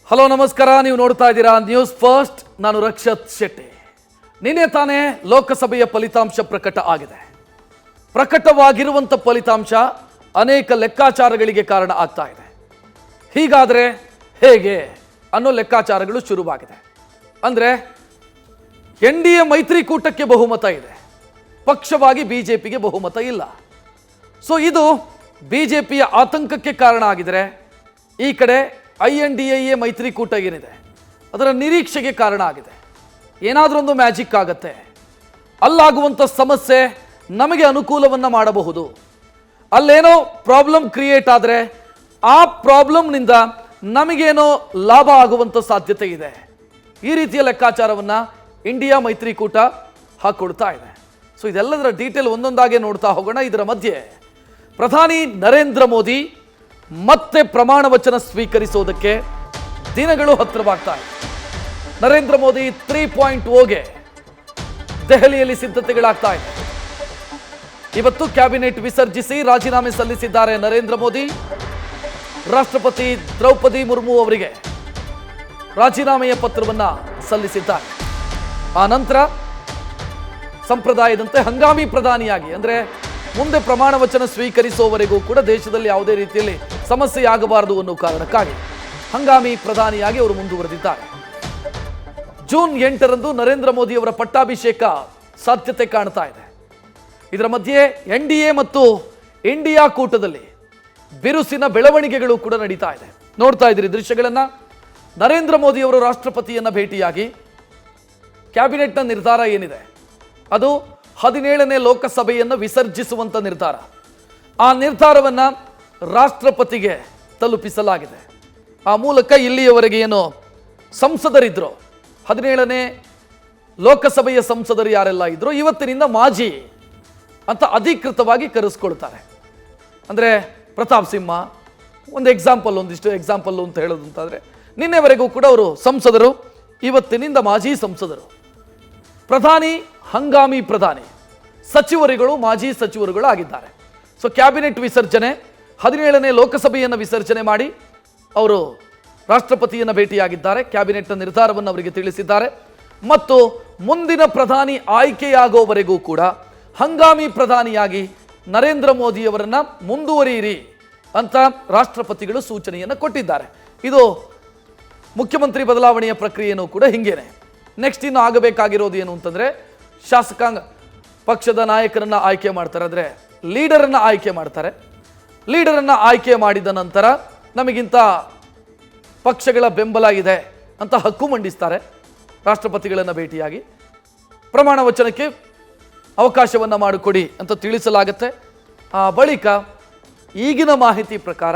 Hello ನಮಸ್ಕಾರ, ನೀವು ನೋಡ್ತಾ ಇದ್ದೀರಾ ನ್ಯೂಸ್ ಫಸ್ಟ್. ನಾನು ರಕ್ಷತ್ ಶೆಟ್ಟಿ. ನಿನ್ನೆ ತಾನೇ ಲೋಕಸಭೆಯ ಫಲಿತಾಂಶ ಪ್ರಕಟ ಆಗಿದೆ. ಪ್ರಕಟವಾಗಿರುವಂಥ ಫಲಿತಾಂಶ ಅನೇಕ ಲೆಕ್ಕಾಚಾರಗಳಿಗೆ ಕಾರಣ ಆಗ್ತಾ ಇದೆ. ಹೀಗಾದರೆ ಹೇಗೆ ಅನ್ನೋ ಲೆಕ್ಕಾಚಾರಗಳು ಶುರುವಾಗಿದೆ. ಅಂದರೆ NDA ಮೈತ್ರಿಕೂಟಕ್ಕೆ ಬಹುಮತ ಇದೆ, ಪಕ್ಷವಾಗಿ ಬಿಜೆಪಿಗೆ ಬಹುಮತ ಇಲ್ಲ. ಸೊ ಇದು ಬಿಜೆಪಿಯ ಆತಂಕಕ್ಕೆ ಕಾರಣ ಆಗಿದರೆ, ಈ ಕಡೆ INDA ಮೈತ್ರಿಕೂಟ ಏನಿದೆ ಅದರ ನಿರೀಕ್ಷೆಗೆ ಕಾರಣ ಆಗಿದೆ. ಏನಾದರೂ ಒಂದು ಮ್ಯಾಜಿಕ್ ಆಗತ್ತೆ, ಅಲ್ಲಾಗುವಂಥ ಸಮಸ್ಯೆ ನಮಗೆ ಅನುಕೂಲವನ್ನು ಮಾಡಬಹುದು. ಅಲ್ಲೇನೋ ಪ್ರಾಬ್ಲಮ್ ಕ್ರಿಯೇಟ್ ಆದರೆ ಆ ಪ್ರಾಬ್ಲಮ್ನಿಂದ ನಮಗೇನೋ ಲಾಭ ಆಗುವಂಥ ಸಾಧ್ಯತೆ ಇದೆ. ಈ ರೀತಿಯ ಲೆಕ್ಕಾಚಾರವನ್ನು ಇಂಡಿಯಾ ಮೈತ್ರಿಕೂಟ ಹಾಕ್ಕೊಡ್ತಾ ಇದೆ. ಸೊ ಇದೆಲ್ಲದರ ಡೀಟೇಲ್ ಒಂದೊಂದಾಗೆ ನೋಡ್ತಾ ಹೋಗೋಣ. ಇದರ ಮಧ್ಯೆ ಪ್ರಧಾನಿ ನರೇಂದ್ರ ಮೋದಿ ಮತ್ತೆ ಪ್ರಮಾಣ ವಚನ ಸ್ವೀಕರಿಸೋದಕ್ಕೆ ದಿನಗಳು ಹತ್ತಿರವಾಗ್ತಾ ಇದೆ. ನರೇಂದ್ರ ಮೋದಿ 3.0ಗೆ ದೆಹಲಿಯಲ್ಲಿ ಸಿದ್ಧತೆಗಳಾಗ್ತಾ ಇದೆ. ಇವತ್ತು ಕ್ಯಾಬಿನೆಟ್ ವಿಸರ್ಜಿಸಿ ರಾಜೀನಾಮೆ ಸಲ್ಲಿಸಿದ್ದಾರೆ ನರೇಂದ್ರ ಮೋದಿ. ರಾಷ್ಟ್ರಪತಿ ದ್ರೌಪದಿ ಮುರ್ಮು ಅವರಿಗೆ ರಾಜೀನಾಮೆಯ ಪತ್ರವನ್ನು ಸಲ್ಲಿಸಿದ್ದಾರೆ. ಆ ನಂತರ ಸಂಪ್ರದಾಯದಂತೆ ಹಂಗಾಮಿ ಪ್ರಧಾನಿಯಾಗಿ, ಅಂದರೆ ಮುಂದೆ ಪ್ರಮಾಣ ವಚನ ಸ್ವೀಕರಿಸುವವರೆಗೂ ಕೂಡ ದೇಶದಲ್ಲಿ ಯಾವುದೇ ರೀತಿಯಲ್ಲಿ ಸಮಸ್ಯೆಯಾಗಬಾರದು ಅನ್ನೋ ಕಾರಣಕ್ಕಾಗಿ ಹಂಗಾಮಿ ಪ್ರಧಾನಿಯಾಗಿ ಅವರು ಮುಂದುವರೆದಿದ್ದಾರೆ. ಜೂನ್ 8ರಂದು ನರೇಂದ್ರ ಮೋದಿ ಅವರ ಪಟ್ಟಾಭಿಷೇಕ ಸಾಧ್ಯತೆ ಕಾಣ್ತಾ ಇದೆ. ಇದರ ಮಧ್ಯೆ NDA ಮತ್ತು ಇಂಡಿಯಾ ಕೂಟದಲ್ಲಿ ಬಿರುಸಿನ ಬೆಳವಣಿಗೆಗಳು ಕೂಡ ನಡೀತಾ ಇದೆ. ನೋಡ್ತಾ ಇದ್ದೀರಿ ದೃಶ್ಯಗಳನ್ನು. ನರೇಂದ್ರ ಮೋದಿ ಅವರು ರಾಷ್ಟ್ರಪತಿಯನ್ನ ಭೇಟಿಯಾಗಿ ಕ್ಯಾಬಿನೆಟ್ನ ನಿರ್ಧಾರ ಏನಿದೆ ಅದು 17ನೇ ಲೋಕಸಭೆಯನ್ನು ವಿಸರ್ಜಿಸುವಂಥ ನಿರ್ಧಾರ. ಆ ನಿರ್ಧಾರವನ್ನು ರಾಷ್ಟ್ರಪತಿಗೆ ತಲುಪಿಸಲಾಗಿದೆ. ಆ ಮೂಲಕ ಇಲ್ಲಿಯವರೆಗೆ ಏನು ಸಂಸದರಿದ್ರು, 17ನೇ ಲೋಕಸಭೆಯ ಸಂಸದರು ಯಾರೆಲ್ಲ ಇದ್ರು, ಇವತ್ತಿನಿಂದ ಮಾಜಿ ಅಂತ ಅಧಿಕೃತವಾಗಿ ಕರೆಸ್ಕೊಳ್ತಾರೆ. ಅಂದರೆ ಪ್ರತಾಪ್ ಸಿಂಹ ಒಂದು ಎಕ್ಸಾಂಪಲ್, ಒಂದಿಷ್ಟು ಎಕ್ಸಾಂಪಲ್ ಅಂತ ಹೇಳೋದು ಅಂತಾದರೆ, ನಿನ್ನೆವರೆಗೂ ಕೂಡ ಅವರು ಸಂಸದರು, ಇವತ್ತಿನಿಂದ ಮಾಜಿ ಸಂಸದರು. ಪ್ರಧಾನಿ ಹಂಗಾಮಿ ಪ್ರಧಾನಿ, ಸಚಿವರುಗಳು ಮಾಜಿ ಸಚಿವರುಗಳು ಆಗಿದ್ದಾರೆ. ಸೊ ಕ್ಯಾಬಿನೆಟ್ ವಿಸರ್ಜನೆ, 17ನೇ ಲೋಕಸಭೆಯನ್ನು ವಿಸರ್ಜನೆ ಮಾಡಿ ಅವರು ರಾಷ್ಟ್ರಪತಿಯನ್ನು ಭೇಟಿಯಾಗಿದ್ದಾರೆ. ಕ್ಯಾಬಿನೆಟ್ನ ನಿರ್ಧಾರವನ್ನು ಅವರಿಗೆ ತಿಳಿಸಿದ್ದಾರೆ. ಮತ್ತು ಮುಂದಿನ ಪ್ರಧಾನಿ ಆಯ್ಕೆಯಾಗುವವರೆಗೂ ಕೂಡ ಹಂಗಾಮಿ ಪ್ರಧಾನಿಯಾಗಿ ನರೇಂದ್ರ ಮೋದಿಯವರನ್ನು ಮುಂದುವರಿಯಿರಿ ಅಂತ ರಾಷ್ಟ್ರಪತಿಗಳು ಸೂಚನೆಯನ್ನು ಕೊಟ್ಟಿದ್ದಾರೆ. ಇದು ಮುಖ್ಯಮಂತ್ರಿ ಬದಲಾವಣೆಯ ಪ್ರಕ್ರಿಯೆಯೂ ಕೂಡ ಹಿಂಗೇನೆ. ನೆಕ್ಸ್ಟ್ ಇನ್ನು ಆಗಬೇಕಾಗಿರೋದು ಏನು ಅಂತಂದರೆ, ಶಾಸಕಾಂಗ ಪಕ್ಷದ ನಾಯಕರನ್ನು ಆಯ್ಕೆ ಮಾಡ್ತಾರೆ, ಅಂದರೆ ಲೀಡರನ್ನು ಆಯ್ಕೆ ಮಾಡ್ತಾರೆ. ಲೀಡರನ್ನು ಆಯ್ಕೆ ಮಾಡಿದ ನಂತರ ನಮಗಿಂತ ಪಕ್ಷಗಳ ಬೆಂಬಲ ಇದೆ ಅಂತ ಹಕ್ಕು ಮಂಡಿಸ್ತಾರೆ. ರಾಷ್ಟ್ರಪತಿಗಳನ್ನು ಭೇಟಿಯಾಗಿ ಪ್ರಮಾಣ ವಚನಕ್ಕೆ ಅವಕಾಶವನ್ನು ಮಾಡಿಕೊಡಿ ಅಂತ ತಿಳಿಸಲಾಗುತ್ತೆ. ಆ ಬಳಿಕ ಈಗಿನ ಮಾಹಿತಿ ಪ್ರಕಾರ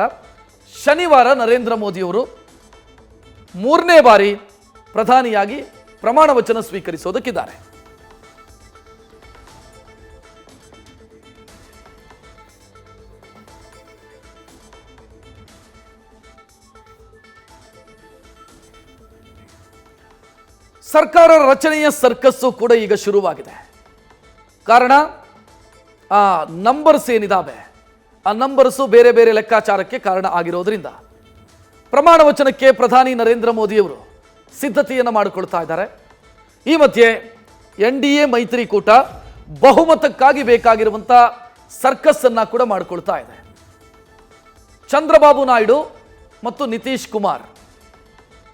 ಶನಿವಾರ ನರೇಂದ್ರ ಮೋದಿಯವರು 3ನೇ ಬಾರಿ ಪ್ರಧಾನಿಯಾಗಿ ಪ್ರಮಾಣ ವಚನ ಸ್ವೀಕರಿಸೋದಕ್ಕಿದ್ದಾರೆ. ಸರ್ಕಾರ ರಚನೆಯ ಸರ್ಕಸ್ಸು ಕೂಡ ಈಗ ಶುರುವಾಗಿದೆ. ಕಾರಣ ಆ ನಂಬರ್ಸ್ ಏನಿದಾವೆ, ಆ ನಂಬರ್ಸು ಬೇರೆ ಬೇರೆ ಲೆಕ್ಕಾಚಾರಕ್ಕೆ ಕಾರಣ ಆಗಿರೋದ್ರಿಂದ ಪ್ರಮಾಣ ವಚನಕ್ಕೆ ಪ್ರಧಾನಿ ನರೇಂದ್ರ ಮೋದಿಯವರು ಸಿದ್ಧತೆಯನ್ನು ಮಾಡಿಕೊಳ್ತಾ ಇದ್ದಾರೆ. ಈ ಮಧ್ಯೆ NDA ಮೈತ್ರಿಕೂಟ ಬಹುಮತಕ್ಕಾಗಿ ಬೇಕಾಗಿರುವಂಥ ಸರ್ಕಸ್ಸನ್ನು ಕೂಡ ಮಾಡಿಕೊಳ್ತಾ ಇದೆ. ಚಂದ್ರಬಾಬು ನಾಯ್ಡು ಮತ್ತು ನಿತೀಶ್ ಕುಮಾರ್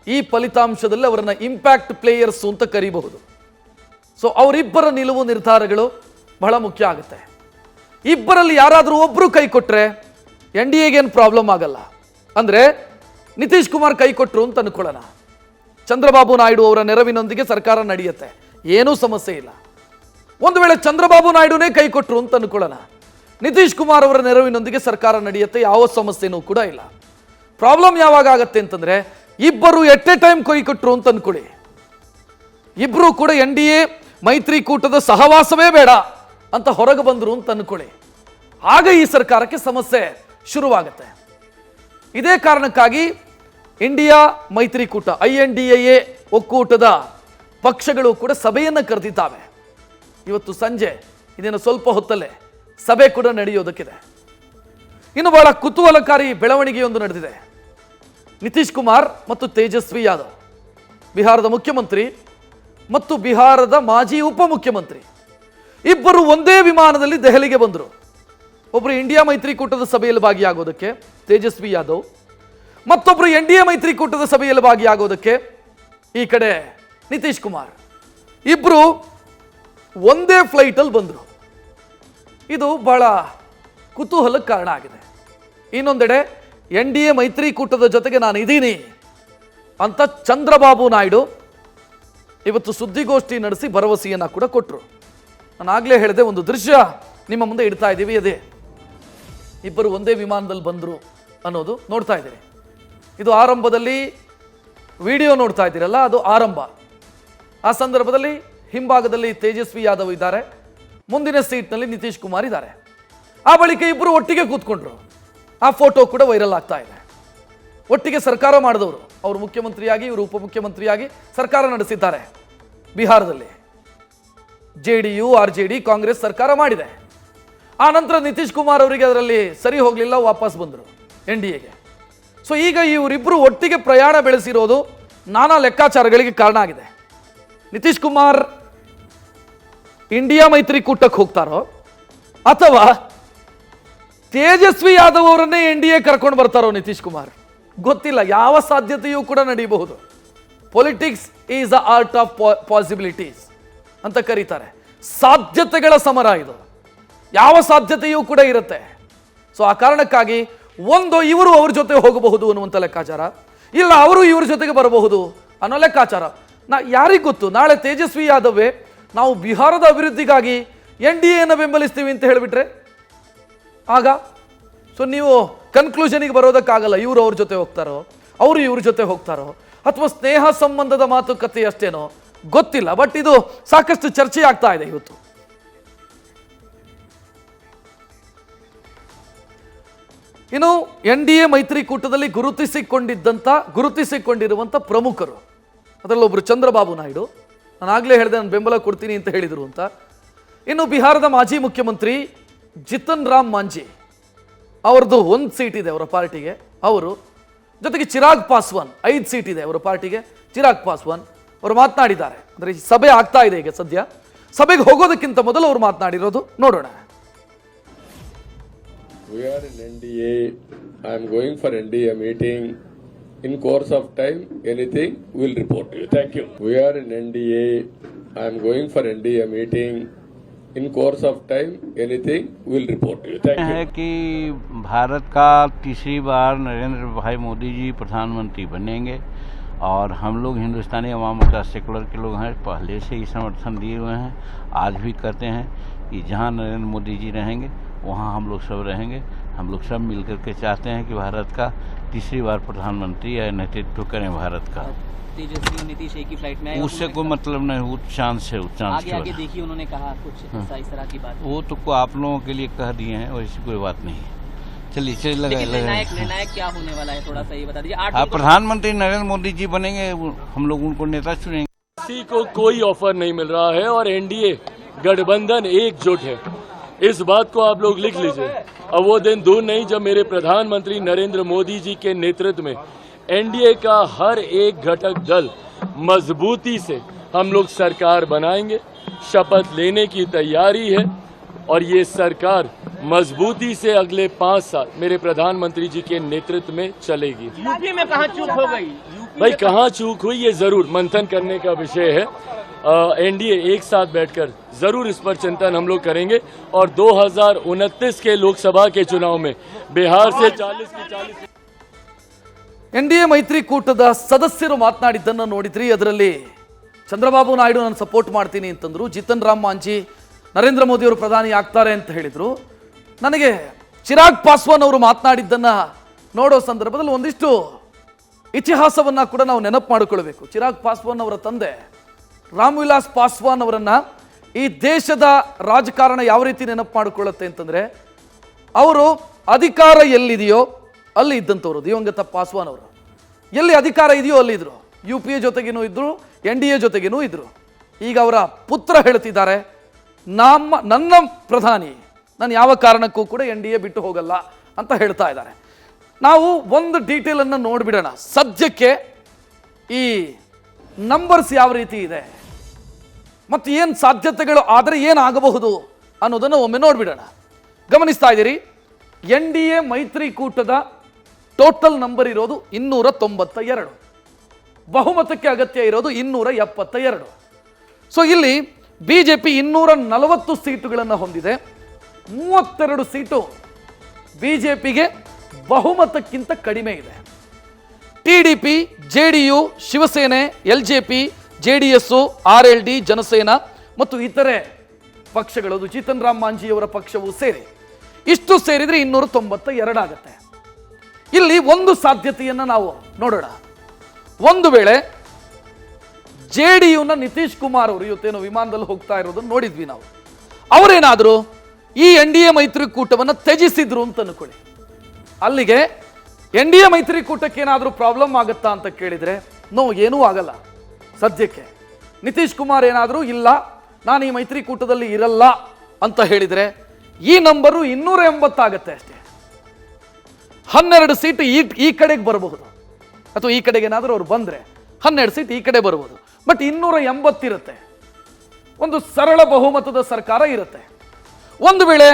ಈ ಫಲಿತಾಂಶದಲ್ಲಿ ಅವರನ್ನು ಇಂಪ್ಯಾಕ್ಟ್ ಪ್ಲೇಯರ್ಸ್ ಅಂತ ಕರೀಬಹುದು. ಸೊ ಅವರಿಬ್ಬರ ನಿಲುವು ನಿರ್ಧಾರಗಳು ಬಹಳ ಮುಖ್ಯ ಆಗುತ್ತೆ. ಇಬ್ಬರಲ್ಲಿ ಯಾರಾದರೂ ಒಬ್ಬರು ಕೈ ಕೊಟ್ಟರೆ NDAಗೇನು ಪ್ರಾಬ್ಲಮ್ ಆಗಲ್ಲ. ಅಂದರೆ ನಿತೀಶ್ ಕುಮಾರ್ ಕೈ ಕೊಟ್ಟರು ಅಂತ ಅನ್ಕೊಳ್ಳೋಣ, ಚಂದ್ರಬಾಬು ನಾಯ್ಡು ಅವರ ನೆರವಿನೊಂದಿಗೆ ಸರ್ಕಾರ ನಡೆಯುತ್ತೆ, ಏನೂ ಸಮಸ್ಯೆ ಇಲ್ಲ. ಒಂದು ವೇಳೆ ಚಂದ್ರಬಾಬು ನಾಯ್ಡುನೇ ಕೈ ಕೊಟ್ಟರು ಅಂತ ಅನ್ಕೊಳ್ಳೋಣ, ನಿತೀಶ್ ಕುಮಾರ್ ಅವರ ನೆರವಿನೊಂದಿಗೆ ಸರ್ಕಾರ ನಡೆಯುತ್ತೆ, ಯಾವ ಸಮಸ್ಯೆನೂ ಕೂಡ ಇಲ್ಲ. ಪ್ರಾಬ್ಲಮ್ ಯಾವಾಗ ಆಗತ್ತೆ ಅಂತಂದರೆ, ಇಬ್ಬರು ಎಟ್ ಎ ಟೈಮ್ ಕೈ ಕೊಟ್ಟರು ಅಂತ ಅನ್ಕೊಳ್ಳಿ, ಇಬ್ಬರು ಕೂಡ NDA ಮೈತ್ರಿಕೂಟದ ಸಹವಾಸವೇ ಬೇಡ ಅಂತ ಹೊರಗೆ ಬಂದರು ಅಂತ ಅನ್ಕೊಳ್ಳಿ, ಆಗ ಈ ಸರ್ಕಾರಕ್ಕೆ ಸಮಸ್ಯೆ ಶುರುವಾಗುತ್ತೆ. ಇದೇ ಕಾರಣಕ್ಕಾಗಿ ಇಂಡಿಯಾ ಮೈತ್ರಿಕೂಟ INDA ಒಕ್ಕೂಟದ ಪಕ್ಷಗಳು ಕೂಡ ಸಭೆಯನ್ನು ಕರೆದಿದ್ದಾವೆ. ಇವತ್ತು ಸಂಜೆ ಇದೇನು ಸ್ವಲ್ಪ ಹೊತ್ತಲ್ಲೇ ಸಭೆ ಕೂಡ ನಡೆಯೋದಕ್ಕಿದೆ. ಇನ್ನು ಬಹಳ ಕುತೂಹಲಕಾರಿ ಬೆಳವಣಿಗೆಯೊಂದು ನಡೆದಿದೆ. ನಿತೀಶ್ ಕುಮಾರ್ ಮತ್ತು ತೇಜಸ್ವಿ ಯಾದವ್, ಬಿಹಾರದ ಮುಖ್ಯಮಂತ್ರಿ ಮತ್ತು ಬಿಹಾರದ ಮಾಜಿ ಉಪಮುಖ್ಯಮಂತ್ರಿ ಇಬ್ಬರು ಒಂದೇ ವಿಮಾನದಲ್ಲಿ ದೆಹಲಿಗೆ ಬಂದರು. ಒಬ್ಬರು ಇಂಡಿಯಾ ಮೈತ್ರಿಕೂಟದ ಸಭೆಯಲ್ಲಿ ಭಾಗಿಯಾಗೋದಕ್ಕೆ ತೇಜಸ್ವಿ ಯಾದವ್, ಮತ್ತೊಬ್ಬರು NDA ಮೈತ್ರಿಕೂಟದ ಸಭೆಯಲ್ಲಿ ಭಾಗಿಯಾಗೋದಕ್ಕೆ ಈ ಕಡೆ ನಿತೀಶ್ ಕುಮಾರ್. ಇಬ್ಬರು ಒಂದೇ ಫ್ಲೈಟಲ್ಲಿ ಬಂದರು. ಇದು ಬಹಳ ಕುತೂಹಲಕ್ಕೆ ಕಾರಣ ಆಗಿದೆ. ಇನ್ನೊಂದೆಡೆ NDA ಮೈತ್ರಿಕೂಟದ ಜೊತೆಗೆ ನಾನು ಇದ್ದೀನಿ ಅಂತ ಚಂದ್ರಬಾಬು ನಾಯ್ಡು ಇವತ್ತು ಸುದ್ದಿಗೋಷ್ಠಿ ನಡೆಸಿ ಭರವಸೆಯನ್ನು ಕೂಡ ಕೊಟ್ಟರು. ನಾನು ಆಗಲೇ ಹೇಳಿದೆ, ಒಂದು ದೃಶ್ಯ ನಿಮ್ಮ ಮುಂದೆ ಇಡ್ತಾ ಇದ್ದೀವಿ. ಅದೇ ಇಬ್ಬರು ಒಂದೇ ವಿಮಾನದಲ್ಲಿ ಬಂದರು ಅನ್ನೋದು ನೋಡ್ತಾ ಇದ್ದೀರಿ. ಇದು ಆರಂಭದಲ್ಲಿ ವಿಡಿಯೋ ನೋಡ್ತಾ ಇದ್ದೀರಲ್ಲ, ಅದು ಆರಂಭ. ಆ ಸಂದರ್ಭದಲ್ಲಿ ಹಿಂಭಾಗದಲ್ಲಿ ತೇಜಸ್ವಿ ಯಾದವ್ ಇದ್ದಾರೆ, ಮುಂದಿನ ಸೀಟ್ನಲ್ಲಿ ನಿತೀಶ್ ಕುಮಾರ್ ಇದ್ದಾರೆ. ಆ ಬಳಿಕ ಇಬ್ಬರು ಒಟ್ಟಿಗೆ ಕೂತ್ಕೊಂಡ್ರು. ಆ ಫೋಟೋ ಕೂಡ ವೈರಲ್ ಆಗ್ತಾ ಇದೆ. ಒಟ್ಟಿಗೆ ಸರ್ಕಾರ ಮಾಡಿದವರು, ಅವರು ಮುಖ್ಯಮಂತ್ರಿಯಾಗಿ ಇವರು ಉಪಮುಖ್ಯಮಂತ್ರಿಯಾಗಿ ಸರ್ಕಾರ ನಡೆಸಿದ್ದಾರೆ. ಬಿಹಾರದಲ್ಲಿ JDU RJD ಕಾಂಗ್ರೆಸ್ ಸರ್ಕಾರ ಮಾಡಿದೆ. ಆ ನಂತರ ನಿತೀಶ್ ಕುಮಾರ್ ಅವರಿಗೆ ಅದರಲ್ಲಿ ಸರಿ ಹೋಗಲಿಲ್ಲ, ವಾಪಸ್ ಬಂದರು NDAಗೆ. ಸೊ ಈಗ ಇವರಿಬ್ಬರು ಒಟ್ಟಿಗೆ ಪ್ರಯಾಣ ಬೆಳೆಸಿರೋದು ನಾನಾ ಲೆಕ್ಕಾಚಾರಗಳಿಗೆ ಕಾರಣ ಆಗಿದೆ. ನಿತೀಶ್ ಕುಮಾರ್ ಇಂಡಿಯಾ ಮೈತ್ರಿಕೂಟಕ್ಕೆ ಹೋಗ್ತಾರೋ ಅಥವಾ ತೇಜಸ್ವಿ ಯಾದವ್ ಅವರನ್ನೇ NDA ಕರ್ಕೊಂಡು ಬರ್ತಾರೋ ನಿತೀಶ್ ಕುಮಾರ್ ಗೊತ್ತಿಲ್ಲ. ಯಾವ ಸಾಧ್ಯತೆಯೂ ಕೂಡ ನಡೆಯಬಹುದು. Politics is the art of possibilities ಅಂತ ಕರೀತಾರೆ. ಸಾಧ್ಯತೆಗಳ ಸಮರ ಇದು. ಯಾವ ಸಾಧ್ಯತೆಯೂ ಕೂಡ ಇರುತ್ತೆ. ಸೊ ಆ ಕಾರಣಕ್ಕಾಗಿ ಒಂದು ಇವರು ಅವ್ರ ಜೊತೆ ಹೋಗಬಹುದು ಅನ್ನುವಂಥ ಲೆಕ್ಕಾಚಾರ, ಇಲ್ಲ ಅವರು ಇವ್ರ ಜೊತೆಗೆ ಬರಬಹುದು ಅನ್ನೋ ಲೆಕ್ಕಾಚಾರ. ಯಾರಿಗೂ ಗೊತ್ತು, ನಾಳೆ ತೇಜಸ್ವಿ ಯಾದವೇ ನಾವು ಬಿಹಾರದ ಅಭಿವೃದ್ಧಿಗಾಗಿ NDAಯನ್ನು ಬೆಂಬಲಿಸ್ತೀವಿ ಅಂತ ಹೇಳಿಬಿಟ್ರೆ ಆಗ ಸೊ ನೀವು ಕನ್ಕ್ಲೂಷನಿಗೆ ಬರೋದಕ್ಕಾಗಲ್ಲ. ಇವರು ಅವ್ರ ಜೊತೆ ಹೋಗ್ತಾರೋ, ಅವರು ಇವ್ರ ಜೊತೆ ಹೋಗ್ತಾರೋ, ಅಥವಾ ಸ್ನೇಹ ಸಂಬಂಧದ ಮಾತುಕತೆ ಅಷ್ಟೇನೋ ಗೊತ್ತಿಲ್ಲ. ಬಟ್ ಇದು ಸಾಕಷ್ಟು ಚರ್ಚೆ ಆಗ್ತಾ ಇದೆ ಇವತ್ತು. ಇನ್ನು NDA ಮೈತ್ರಿಕೂಟದಲ್ಲಿ ಗುರುತಿಸಿಕೊಂಡಿರುವಂಥ ಪ್ರಮುಖರು, ಅದರಲ್ಲೊಬ್ಬರು ಚಂದ್ರಬಾಬು ನಾಯ್ಡು, ನಾನು ಆಗಲೇ ಹೇಳಿದೆ ನಾನು ಬೆಂಬಲ ಕೊಡ್ತೀನಿ ಅಂತ ಹೇಳಿದರು ಅಂತ. ಇನ್ನು ಬಿಹಾರದ ಮಾಜಿ ಮುಖ್ಯಮಂತ್ರಿ ಜಿತನ್ ರಾಮ್ ಮಾಂಜಿ, ಅವ್ರದ್ದು 1 ಸೀಟ್ ಇದೆ ಅವರ ಪಾರ್ಟಿಗೆ, ಅವರು ಜೊತೆಗೆ ಚಿರಾಗ್ ಪಾಸ್ವಾನ್ 5 ಸೀಟ್ ಇದೆ ಅವರ ಪಾರ್ಟಿಗೆ. ಚಿರಾಗ್ ಪಾಸ್ವಾನ್ ಅವರು ಮಾತನಾಡಿದ್ದಾರೆ. ಅಂದರೆ ಈ ಸಭೆ ಆಗ್ತಾ ಇದೆ ಈಗ ಸದ್ಯ. ಸಭೆಗೆ ಹೋಗೋದಕ್ಕಿಂತ ಮೊದಲು ಅವರು ಮಾತನಾಡಿರೋದು ನೋಡೋಣ. We are in NDA. I am going for NDA meeting. In course of time, anything we'll report to you. Thank you. We are in NDA. I am going for NDA meeting. In course of time, anything we'll report to you. Thank you. है कि भारत का तीसरी बार नरेंद्र भाई मोदी जी प्रधानमंत्री बनेंगे और हम लोग हिंदुस्तानी अवाम मोर्चा सेकुलर के लोग हैं, पहले से ही समर्थन दिए हुए हैं, आज भी करते हैं कि जहां नरेंद्र मोदी जी रहेंगे वहां हम लोग सब रहेंगे। हम लोग सब मिलकर के चाहते हैं कि भारत का तीसरी बार प्रधानमंत्री या नेतृत्व करें भारत का। तेजस्वी और नीतीश एक ही फ्लाइट में, उससे कोई मतलब नहीं, वो चांस है, आगे आगे देखिए उन्होंने कहा कुछ इस तरह की बात। वो तो आप लोगों के लिए कह दिए हैं, वैसी कोई बात नहीं है। चलिए निर्णायक क्या होने वाला है, थोड़ा सा ये बता दीजिए। आप प्रधानमंत्री नरेंद्र मोदी जी बनेंगे, हम लोग उनको नेता चुनेंगे। किसी को कोई ऑफर नहीं मिल रहा है और NDA गठबंधन एकजुट है। इस बात को आप लोग लिख लीजिए। अब वो दिन दूर नहीं जब मेरे प्रधानमंत्री नरेंद्र मोदी जी के नेतृत्व में NDA का हर एक घटक दल मजबूती से हम लोग सरकार बनाएंगे। शपथ लेने की तैयारी है और ये सरकार मजबूती से अगले 5 साल मेरे प्रधानमंत्री जी के नेतृत्व में चलेगी। यूपी में कहाँ चूक हो गई? भाई कहाँ चूक हुई ये जरूर मंथन करने का विषय है। NDA एक साथ बैठकर जरूर इस पर चिंतन हम लोग करेंगे और 2029 के लोकसभा के चुनाव में बिहार से 40 की 40 NDA ಮೈತ್ರಿಕೂಟದ ಸದಸ್ಯರು ಮಾತನಾಡಿದ್ದನ್ನು ನೋಡಿದ್ರಿ. ಅದರಲ್ಲಿ ಚಂದ್ರಬಾಬು ನಾಯ್ಡು ನಾನು ಸಪೋರ್ಟ್ ಮಾಡ್ತೀನಿ ಅಂತಂದ್ರು, ಜಿತನ್ ರಾಮ್ ಮಾಂಜಿ ನರೇಂದ್ರ ಮೋದಿ ಅವರು ಪ್ರಧಾನಿ ಆಗ್ತಾರೆ ಅಂತ ಹೇಳಿದರು. ನನಗೆ ಚಿರಾಗ್ ಪಾಸ್ವಾನ್ ಅವರು ಮಾತನಾಡಿದ್ದನ್ನು ನೋಡೋ ಸಂದರ್ಭದಲ್ಲಿ ಒಂದಿಷ್ಟು ಇತಿಹಾಸವನ್ನು ಕೂಡ ನಾವು ನೆನಪು ಮಾಡಿಕೊಳ್ಬೇಕು. ಚಿರಾಗ್ ಪಾಸ್ವಾನ್ ಅವರ ತಂದೆ ರಾಮ್ ವಿಲಾಸ್ ಪಾಸ್ವಾನ್ ಅವರನ್ನು ಈ ದೇಶದ ರಾಜಕಾರಣ ಯಾವ ರೀತಿ ನೆನಪು ಮಾಡಿಕೊಳ್ಳುತ್ತೆ ಅಂತಂದರೆ, ಅವರು ಅಧಿಕಾರ ಎಲ್ಲಿದೆಯೋ ಅಲ್ಲಿ ಇದ್ದಂಥವ್ರು. ದಿವಂಗತ ಪಾಸ್ವಾನ್ ಅವರು ಎಲ್ಲಿ ಅಧಿಕಾರ ಇದೆಯೋ ಅಲ್ಲಿ ಇದ್ರು. UPA ಜೊತೆಗೇನೂ ಇದ್ದರು, NDA ಜೊತೆಗೇನೂ ಇದ್ದರು. ಈಗ ಅವರ ಪುತ್ರ ಹೇಳ್ತಿದ್ದಾರೆ, ನನ್ನ ಪ್ರಧಾನಿ ನಾನು ಯಾವ ಕಾರಣಕ್ಕೂ ಕೂಡ NDA ಬಿಟ್ಟು ಹೋಗಲ್ಲ ಅಂತ ಹೇಳ್ತಾ ಇದ್ದಾರೆ. ನಾವು ಒಂದು ಡೀಟೇಲ್ ಅನ್ನು ನೋಡಿಬಿಡೋಣ. ಸದ್ಯಕ್ಕೆ ಈ ನಂಬರ್ಸ್ ಯಾವ ರೀತಿ ಇದೆ ಮತ್ತು ಏನು ಸಾಧ್ಯತೆಗಳು ಆದರೆ ಏನಾಗಬಹುದು ಅನ್ನೋದನ್ನು ಒಮ್ಮೆ ನೋಡಿಬಿಡೋಣ. ಗಮನಿಸ್ತಾ ಇದ್ದೀರಿ, NDA ಮೈತ್ರಿಕೂಟದ ಟೋಟಲ್ ನಂಬರ್ ಇರೋದು 292, ಬಹುಮತಕ್ಕೆ ಅಗತ್ಯ ಇರೋದು 272. ಸೊ ಇಲ್ಲಿ BJP 240 ಸೀಟುಗಳನ್ನು ಹೊಂದಿದೆ. 32 ಸೀಟು BJPಗೆ ಬಹುಮತಕ್ಕಿಂತ ಕಡಿಮೆ ಇದೆ. TDP, JDU, Shiv Sena, LJP, JDS, RLD, Jana Sena ಮತ್ತು ಇತರೆ ಪಕ್ಷಗಳು, ಜೀತನ್ ರಾಮ್ ಮಾಂಜಿಯವರ ಪಕ್ಷವು ಸೇರಿ ಇಷ್ಟು ಸೇರಿದರೆ 292 ಆಗುತ್ತೆ. ಇಲ್ಲಿ ಒಂದು ಸಾಧ್ಯತೆಯನ್ನು ನಾವು ನೋಡೋಣ. ಒಂದು ವೇಳೆ JDUನ ನಿತೀಶ್ ಕುಮಾರ್ ಅವರು ಇವತ್ತೇನು ವಿಮಾನದಲ್ಲಿ ಹೋಗ್ತಾ ಇರೋದನ್ನು ನೋಡಿದ್ವಿ ನಾವು, ಅವರೇನಾದರೂ ಈ NDA ಮೈತ್ರಿಕೂಟವನ್ನು ತ್ಯಜಿಸಿದ್ರು ಅಂತ ಅನ್ಕೊಳ್ಳಿ. ಅಲ್ಲಿಗೆ NDA ಮೈತ್ರಿಕೂಟಕ್ಕೆ ಏನಾದರೂ ಪ್ರಾಬ್ಲಮ್ ಆಗುತ್ತಾ ಅಂತ ಕೇಳಿದರೆ ನೋ, ಏನೂ ಆಗಲ್ಲ. ಸದ್ಯಕ್ಕೆ ನಿತೀಶ್ ಕುಮಾರ್ ಏನಾದರೂ ಇಲ್ಲ, ನಾನು ಈ ಮೈತ್ರಿಕೂಟದಲ್ಲಿ ಇರಲ್ಲ ಅಂತ ಹೇಳಿದರೆ ಈ ನಂಬರು 280 ಆಗುತ್ತೆ ಅಷ್ಟೇ. 12 ಸೀಟ್ ಈ ಕಡೆಗೆ ಬರಬಹುದು, ಅಥವಾ ಈ ಕಡೆಗೆ ಏನಾದರೂ ಅವ್ರು ಬಂದರೆ 12 ಸೀಟ್ ಈ ಕಡೆ ಬರಬಹುದು. ಬಟ್ 280 ಇರುತ್ತೆ. ಒಂದು ಸರಳ ಬಹುಮತದ ಸರ್ಕಾರ ಇರುತ್ತೆ. ಒಂದು ವೇಳೆ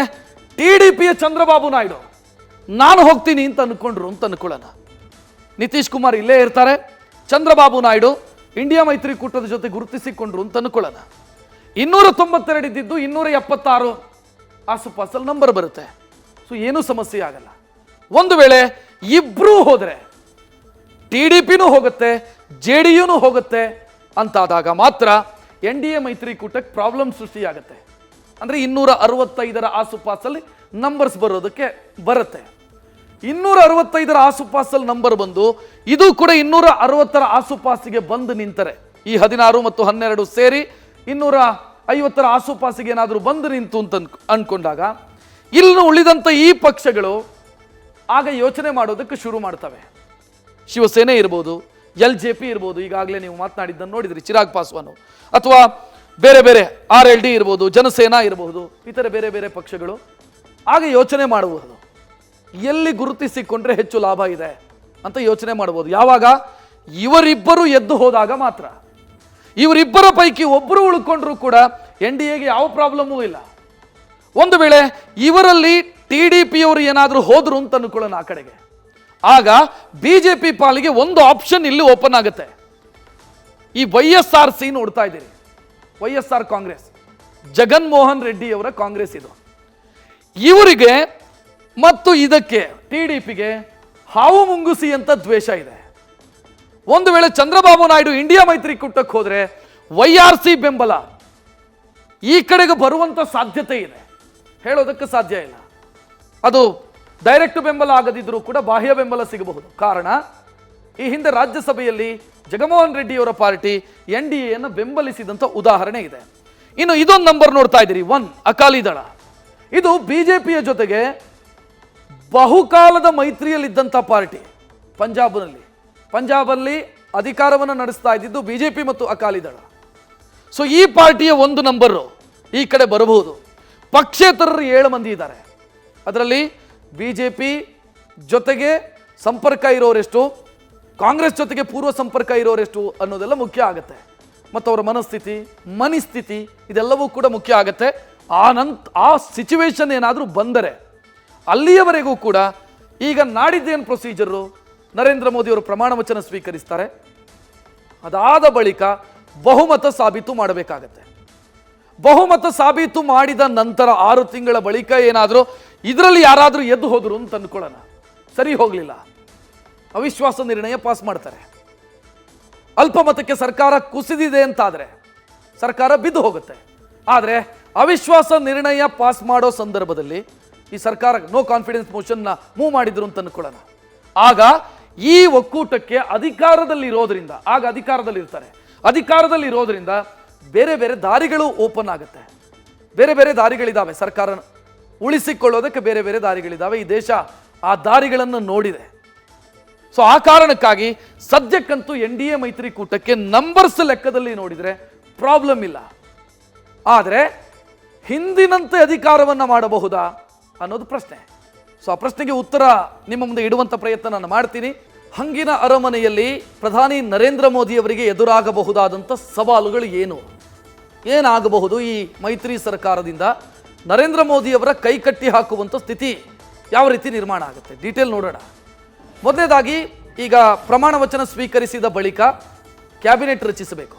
TDPಯ ಚಂದ್ರಬಾಬು ನಾಯ್ಡು ನಾನು ಹೋಗ್ತೀನಿ ಅಂತ ಅನ್ಕೊಂಡ್ರು ಅಂತ ಅನ್ಕೊಳ್ಳೋಣ. ನಿತೀಶ್ ಕುಮಾರ್ ಇಲ್ಲೇ ಇರ್ತಾರೆ, ಚಂದ್ರಬಾಬು ನಾಯ್ಡು ಇಂಡಿಯಾ ಮೈತ್ರಿಕೂಟದ ಜೊತೆ ಗುರುತಿಸಿಕೊಂಡ್ರು ಅಂತ ಅನ್ಕೊಳ್ಳೋಣ. 292 ಇದ್ದಿದ್ದು 276 ಆಸುಪಾಸಲ್ಲಿ ನಂಬರ್ ಬರುತ್ತೆ. ಸೊ ಏನೂ ಸಮಸ್ಯೆ ಆಗಲ್ಲ. ಒಂದು ವೇಳೆ ಇಬ್ರೂ ಹೋದರೆ TDPನೂ ಹೋಗುತ್ತೆ, JDUನೂ ಹೋಗುತ್ತೆ ಅಂತಾದಾಗ ಮಾತ್ರ NDA ಮೈತ್ರಿಕೂಟಕ್ಕೆ ಪ್ರಾಬ್ಲಮ್ ಸೃಷ್ಟಿಯಾಗುತ್ತೆ. ಅಂದರೆ 265 ಆಸುಪಾಸಲ್ಲಿ ನಂಬರ್ಸ್ ಬರೋದಕ್ಕೆ ಬರುತ್ತೆ. 265 ಆಸುಪಾಸಲ್ಲಿ ನಂಬರ್ ಬಂದು ಇದು ಕೂಡ 260 ಆಸುಪಾಸಿಗೆ ಬಂದು ನಿಂತರೆ, ಈ 16 ಮತ್ತು 12 ಸೇರಿ 250 ಆಸುಪಾಸಿಗೆ ಏನಾದರೂ ಬಂದು ನಿಂತು ಅಂತ ಅನ್ಕೊಂಡಾಗ ಇಲ್ಲಿ ಉಳಿದಂಥ ಈ ಪಕ್ಷಗಳು ಆಗ ಯೋಚನೆ ಮಾಡೋದಕ್ಕೆ ಶುರು ಮಾಡ್ತವೆ. ಶಿವಸೇನೆ ಇರ್ಬೋದು, LJP ಇರ್ಬೋದು, ಈಗಾಗಲೇ ನೀವು ಮಾತನಾಡಿದ್ದನ್ನು ನೋಡಿದ್ರಿ, ಚಿರಾಗ್ ಪಾಸ್ವಾನ್, ಅಥವಾ ಬೇರೆ ಬೇರೆ RLD ಇರ್ಬೋದು, ಜನಸೇನಾ ಇರಬಹುದು, ಇತರ ಬೇರೆ ಬೇರೆ ಪಕ್ಷಗಳು ಆಗ ಯೋಚನೆ ಮಾಡಬಹುದು, ಎಲ್ಲಿ ಗುರುತಿಸಿಕೊಂಡ್ರೆ ಹೆಚ್ಚು ಲಾಭ ಇದೆ ಅಂತ ಯೋಚನೆ ಮಾಡಬಹುದು. ಯಾವಾಗ ಇವರಿಬ್ಬರು ಎದ್ದು ಹೋದಾಗ ಮಾತ್ರ. ಇವರಿಬ್ಬರ ಪೈಕಿ ಒಬ್ಬರು ಉಳ್ಕೊಂಡ್ರೂ ಕೂಡ NDAಗೆ ಯಾವ ಪ್ರಾಬ್ಲಮ್ಮೂ ಇಲ್ಲ. ಒಂದು ವೇಳೆ ಇವರಲ್ಲಿ TDPಯವರು ಏನಾದರೂ ಹೋದ್ರು ಅಂತ ಅನ್ಕೊಳ್ಳೋಣ ಆ ಕಡೆಗೆ, ಆಗ ಪಾಲಿಗೆ ಒಂದು ಆಪ್ಷನ್ ಇಲ್ಲಿ ಓಪನ್ ಆಗುತ್ತೆ. ಈ YSRC ನೋಡ್ತಾ ಇದ್ದೀರಿ, YSR ಕಾಂಗ್ರೆಸ್, ಜಗನ್ಮೋಹನ್ ರೆಡ್ಡಿ ಅವರ ಕಾಂಗ್ರೆಸ್ ಇದು. ಇವರಿಗೆ ಮತ್ತು ಇದಕ್ಕೆ TDPಗೆ ಹಾವು ಮುಂಗುಸಿ ಅಂತ ದ್ವೇಷ ಇದೆ. ಒಂದು ವೇಳೆ ಚಂದ್ರಬಾಬು ನಾಯ್ಡು ಇಂಡಿಯಾ ಮೈತ್ರಿಕೂಟಕ್ಕೆ ಹೋದ್ರೆ YRC ಬೆಂಬಲ ಈ ಕಡೆಗೆ ಬರುವಂತ ಸಾಧ್ಯತೆ ಇದೆ, ಹೇಳೋದಕ್ಕೆ ಸಾಧ್ಯ ಇಲ್ಲ. ಅದು ಡೈರೆಕ್ಟ್ ಬೆಂಬಲ ಆಗದಿದ್ರೂ ಕೂಡ ಬಾಹ್ಯ ಬೆಂಬಲ ಸಿಗಬಹುದು. ಕಾರಣ, ಈ ಹಿಂದೆ ರಾಜ್ಯಸಭೆಯಲ್ಲಿ ಜಗನ್ಮೋಹನ್ ರೆಡ್ಡಿ ಅವರ ಪಾರ್ಟಿ NDAಯನ್ನು ಬೆಂಬಲಿಸಿದಂಥ ಉದಾಹರಣೆ ಇದೆ. ಇನ್ನು ಇದೊಂದು ನಂಬರ್ ನೋಡ್ತಾ ಇದ್ದೀರಿ, 1 ಅಕಾಲಿ ದಳ. ಇದು BJPಯ ಜೊತೆಗೆ ಬಹುಕಾಲದ ಮೈತ್ರಿಯಲ್ಲಿದ್ದಂಥ ಪಾರ್ಟಿ. ಪಂಜಾಬಲ್ಲಿ ಅಧಿಕಾರವನ್ನು ನಡೆಸ್ತಾ ಇದ್ದಿದ್ದು BJP ಮತ್ತು ಅಕಾಲಿ ದಳ. ಸೊ ಈ ಪಾರ್ಟಿಯ ಒಂದು ನಂಬರು ಈ ಕಡೆ ಬರಬಹುದು. ಪಕ್ಷೇತರರು 7 ಮಂದಿ ಇದ್ದಾರೆ. ಅದರಲ್ಲಿ BJP ಜೊತೆಗೆ ಸಂಪರ್ಕ ಇರೋರೆಷ್ಟು, ಕಾಂಗ್ರೆಸ್ ಜೊತೆಗೆ ಪೂರ್ವ ಸಂಪರ್ಕ ಇರೋರೆಷ್ಟು ಅನ್ನೋದೆಲ್ಲ ಮುಖ್ಯ ಆಗುತ್ತೆ. ಮತ್ತು ಅವರ ಮನಸ್ಥಿತಿ ಇದೆಲ್ಲವೂ ಕೂಡ ಮುಖ್ಯ ಆಗುತ್ತೆ. ಆ ಸಿಚುವೇಶನ್ ಏನಾದರೂ ಬಂದರೆ ಅಲ್ಲಿಯವರೆಗೂ ಕೂಡ ಈಗ ನಾಡಿದ್ದೇನು ಪ್ರೊಸೀಜರು, ನರೇಂದ್ರ ಮೋದಿ ಅವರು ಪ್ರಮಾಣ ವಚನ ಸ್ವೀಕರಿಸ್ತಾರೆ. ಅದಾದ ಬಳಿಕ ಬಹುಮತ ಸಾಬೀತು ಮಾಡಬೇಕಾಗತ್ತೆ. ಬಹುಮತ ಸಾಬೀತು ಮಾಡಿದ ನಂತರ 6 ತಿಂಗಳ ಬಳಿಕ ಏನಾದರೂ ಇದರಲ್ಲಿ ಯಾರಾದರೂ ಎದ್ದು ಹೋದ್ರು ಅಂತ ಅನ್ಕೊಳ್ಳೋಣ, ಸರಿ ಹೋಗಲಿಲ್ಲ, ಅವಿಶ್ವಾಸ ನಿರ್ಣಯ ಪಾಸ್ ಮಾಡ್ತಾರೆ. ಅಲ್ಪಮತಕ್ಕೆ ಸರ್ಕಾರ ಕುಸಿದಿದೆ ಅಂತಾದರೆ ಸರ್ಕಾರ ಬಿದ್ದು ಹೋಗುತ್ತೆ. ಆದರೆ ಅವಿಶ್ವಾಸ ನಿರ್ಣಯ ಪಾಸ್ ಮಾಡೋ ಸಂದರ್ಭದಲ್ಲಿ ಈ ಸರ್ಕಾರ ನೋ ಕಾನ್ಫಿಡೆನ್ಸ್ ಮೋಷನ್ನ ಮೂವ್ ಮಾಡಿದ್ರು ಅಂತ ಅನ್ಕೊಳ್ಳೋಣ. ಆಗ ಈ ಒಕ್ಕೂಟಕ್ಕೆ ಅಧಿಕಾರದಲ್ಲಿರೋದ್ರಿಂದ, ಆಗ ಅಧಿಕಾರದಲ್ಲಿರೋದ್ರಿಂದ ಬೇರೆ ಬೇರೆ ದಾರಿಗಳು ಓಪನ್ ಆಗುತ್ತೆ. ಬೇರೆ ಬೇರೆ ದಾರಿಗಳಿದ್ದಾವೆ, ಸರ್ಕಾರ ಉಳಿಸಿಕೊಳ್ಳೋದಕ್ಕೆ ಬೇರೆ ಬೇರೆ ದಾರಿಗಳಿದ್ದಾವೆ. ಈ ದೇಶ ಆ ದಾರಿಗಳನ್ನು ನೋಡಿದೆ. ಸೊ ಆ ಕಾರಣಕ್ಕಾಗಿ ಸದ್ಯಕ್ಕಂತೂ NDA ಮೈತ್ರಿಕೂಟಕ್ಕೆ ನಂಬರ್ಸ್ ಲೆಕ್ಕದಲ್ಲಿ ನೋಡಿದರೆ ಪ್ರಾಬ್ಲಮ್ ಇಲ್ಲ. ಆದರೆ ಹಿಂದಿನಂತೆ ಅಧಿಕಾರವನ್ನು ಮಾಡಬಹುದಾ ಅನ್ನೋದು ಪ್ರಶ್ನೆ. ಸೊ ಆ ಪ್ರಶ್ನೆಗೆ ಉತ್ತರ ನಿಮ್ಮ ಮುಂದೆ ಇಡುವಂಥ ಪ್ರಯತ್ನ ನಾನು ಮಾಡ್ತೀನಿ. ಹಂಗಿನ ಅರಮನೆಯಲ್ಲಿ ಪ್ರಧಾನಿ ನರೇಂದ್ರ ಮೋದಿ ಅವರಿಗೆ ಎದುರಾಗಬಹುದಾದಂಥ ಸವಾಲುಗಳು ಏನಾಗಬಹುದು? ಈ ಮೈತ್ರಿ ಸರ್ಕಾರದಿಂದ ನರೇಂದ್ರ ಮೋದಿ ಅವರ ಕೈ ಕಟ್ಟಿ ಹಾಕುವಂಥ ಸ್ಥಿತಿ ಯಾವ ರೀತಿ ನಿರ್ಮಾಣ ಆಗುತ್ತೆ? ಡೀಟೇಲ್ ನೋಡೋಣ. ಮೊದಲನೇದಾಗಿ, ಈಗ ಪ್ರಮಾಣ ವಚನ ಸ್ವೀಕರಿಸಿದ ಬಳಿಕ ಕ್ಯಾಬಿನೆಟ್ ರಚಿಸಬೇಕು.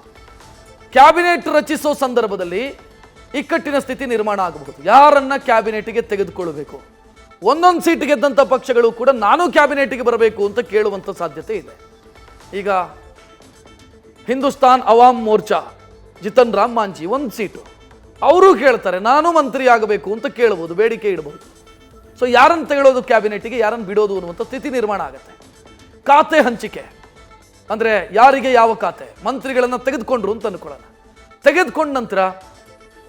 ಕ್ಯಾಬಿನೆಟ್ ರಚಿಸೋ ಸಂದರ್ಭದಲ್ಲಿ ಇಕ್ಕಟ್ಟಿನ ಸ್ಥಿತಿ ನಿರ್ಮಾಣ ಆಗಬಹುದು. ಯಾರನ್ನ ಕ್ಯಾಬಿನೆಟ್ಗೆ ತೆಗೆದುಕೊಳ್ಳಬೇಕು? ಒಂದೊಂದು ಸೀಟ್ ಗೆದ್ದಂಥ ಪಕ್ಷಗಳು ಕೂಡ ನಾನು ಕ್ಯಾಬಿನೆಟ್ಗೆ ಬರಬೇಕು ಅಂತ ಕೇಳುವಂಥ ಸಾಧ್ಯತೆ ಇದೆ. ಈಗ ಹಿಂದೂಸ್ತಾನ್ ಅವಾಮ್ ಮೋರ್ಚಾ ಜಿತನ್ ರಾಮ್ ಮಾಂಜಿ ಒಂದು ಸೀಟು, ಅವರು ಕೇಳ್ತಾರೆ ನಾನು ಮಂತ್ರಿ ಆಗಬೇಕು ಅಂತ ಕೇಳಬಹುದು, ಬೇಡಿಕೆ ಇಡಬಹುದು. ಸೊ ಯಾರನ್ನು ತೆಗೆಳೋದು ಕ್ಯಾಬಿನೆಟ್ಗೆ, ಯಾರನ್ನು ಬಿಡೋದು ಅನ್ನುವಂಥ ಸ್ಥಿತಿ ನಿರ್ಮಾಣ ಆಗುತ್ತೆ. ಖಾತೆ ಹಂಚಿಕೆ ಅಂದರೆ ಯಾರಿಗೆ ಯಾವ ಖಾತೆ, ಮಂತ್ರಿಗಳನ್ನು ತೆಗೆದುಕೊಂಡ್ರು ಅಂತ ಅನ್ಕೊಳ್ಳೋಣ. ತೆಗೆದುಕೊಂಡ ನಂತರ